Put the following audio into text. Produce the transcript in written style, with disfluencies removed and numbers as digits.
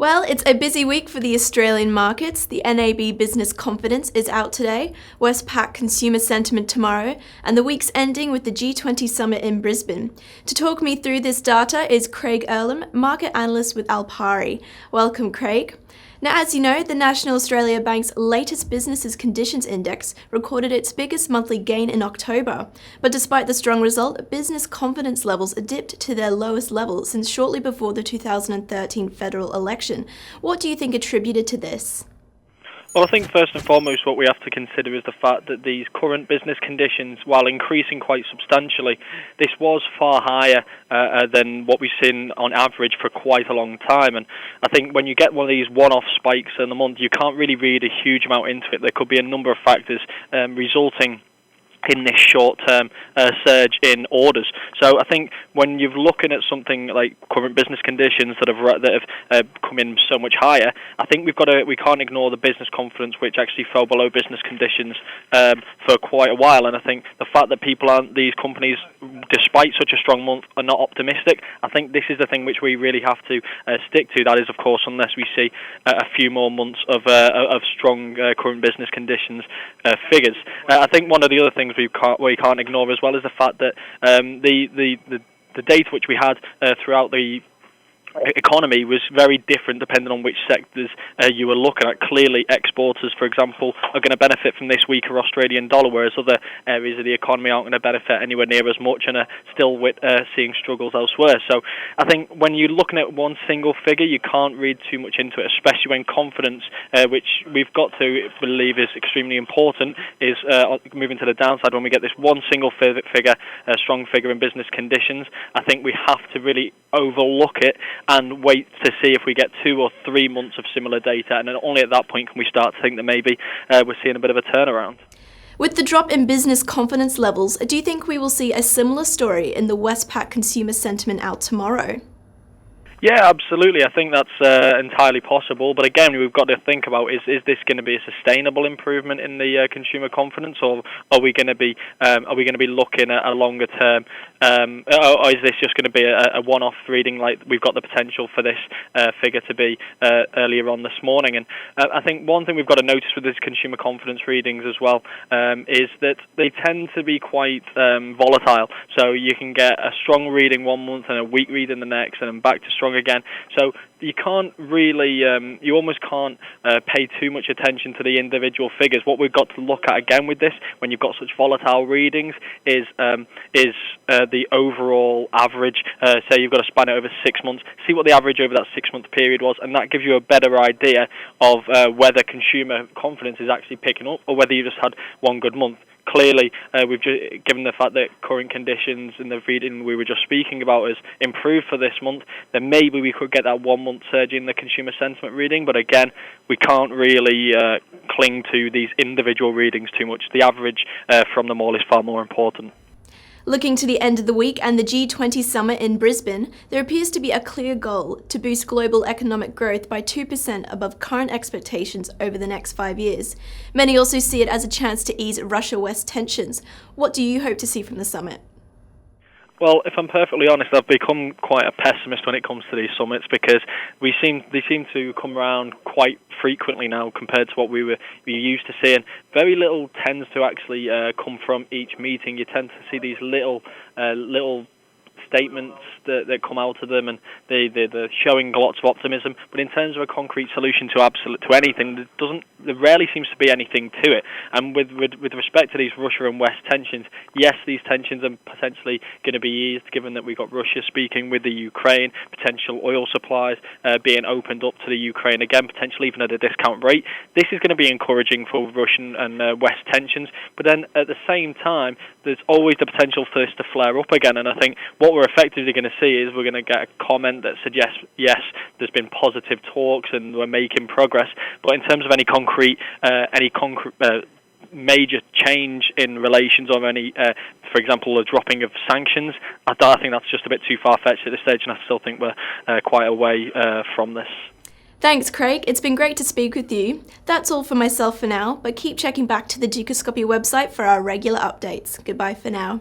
Well, it's a busy week for the Australian markets. The NAB Business Confidence is out today, Westpac Consumer Sentiment tomorrow, and the week's ending with the G20 Summit in Brisbane. To talk me through this data is Craig Erlam, market analyst with Alpari. Welcome, Craig. Now, as you know, the National Australia Bank's latest Business Conditions Index recorded its biggest monthly gain in October. But despite the strong result, business confidence levels dipped to their lowest level since shortly before the 2013 federal election. What do you think attributed to this? Well, I think first and foremost what we have to consider is the fact that these current business conditions, while increasing quite substantially, this was far higher than what we've seen on average for quite a long time. And I think when you get one of these one-off spikes in the month, you can't really read a huge amount into it. There could be a number of factors resulting in this short-term surge in orders. So I think when you're looking at something like current business conditions that have come in so much higher, I think we can't ignore the business confidence, which actually fell below business conditions for quite a while. And I think the fact that these companies, despite such a strong month, are not optimistic, I think this is the thing which we really have to stick to. That is, of course, unless we see a few more months of strong current business conditions figures. I think one of the other things we can't ignore as well is the fact that the data which we had throughout the economy was very different depending on which sectors you were looking at. Clearly, exporters, for example, are going to benefit from this weaker Australian dollar, whereas other areas of the economy aren't going to benefit anywhere near as much and are still seeing struggles elsewhere. So I think when you're looking at one single figure, you can't read too much into it, especially when confidence, which we've got to believe is extremely important, is moving to the downside. When we get this one single figure, a strong figure in business conditions, I think we have to really overlook it and wait to see if we get 2 or 3 months of similar data, and then only at that point can we start to think that maybe we're seeing a bit of a turnaround. With the drop in business confidence levels, do you think we will see a similar story in the Westpac Consumer Sentiment out tomorrow? Yeah, absolutely. I think that's entirely possible. But again, we've got to think about is this going to be a sustainable improvement in the consumer confidence, or are we going to be looking at a longer term, or is this just going to be a one-off reading like we've got the potential for this figure to be earlier on this morning? And I think one thing we've got to notice with these consumer confidence readings as well is that they tend to be quite volatile. So you can get a strong reading one month and a weak reading the next, and then back to strong again. So you can't really, you almost can't pay too much attention to the individual figures. What we've got to look at again with this, when you've got such volatile readings, is the overall average. Say you've got to span it over 6 months, see what the average over that 6-month period was, and that gives you a better idea of whether consumer confidence is actually picking up or whether you just had one good month. Clearly, we've just, given the fact that current conditions in the reading we were just speaking about has improved for this month, then maybe we could get that 1 month surge in the consumer sentiment reading. But again, we can't really cling to these individual readings too much. The average from them all is far more important. Looking to the end of the week and the G20 Summit in Brisbane, there appears to be a clear goal to boost global economic growth by 2% above current expectations over the next 5 years. Many also see it as a chance to ease Russia-West tensions. What do you hope to see from the summit? Well, if I'm perfectly honest, I've become quite a pessimist when it comes to these summits because they seem to come around quite frequently now compared to what we used to see, and very little tends to actually come from each meeting. You tend to see these little statements that come out of them, and they're showing lots of optimism. But in terms of a concrete solution to anything, there rarely seems to be anything to it. And with respect to these Russia and West tensions, yes, these tensions are potentially going to be eased, given that we've got Russia speaking with the Ukraine, potential oil supplies being opened up to the Ukraine again, potentially even at a discount rate. This is going to be encouraging for Russian and West tensions. But then at the same time, there's always the potential for this to flare up again. And I think what we're effectively going to see is we're going to get a comment that suggests, yes, there's been positive talks and we're making progress. But in terms of any concrete major change in relations or any, for example, a dropping of sanctions, I think that's just a bit too far-fetched at this stage, and I still think we're quite a way from this. Thanks, Craig. It's been great to speak with you. That's all for myself for now, but keep checking back to the Dukascopy website for our regular updates. Goodbye for now.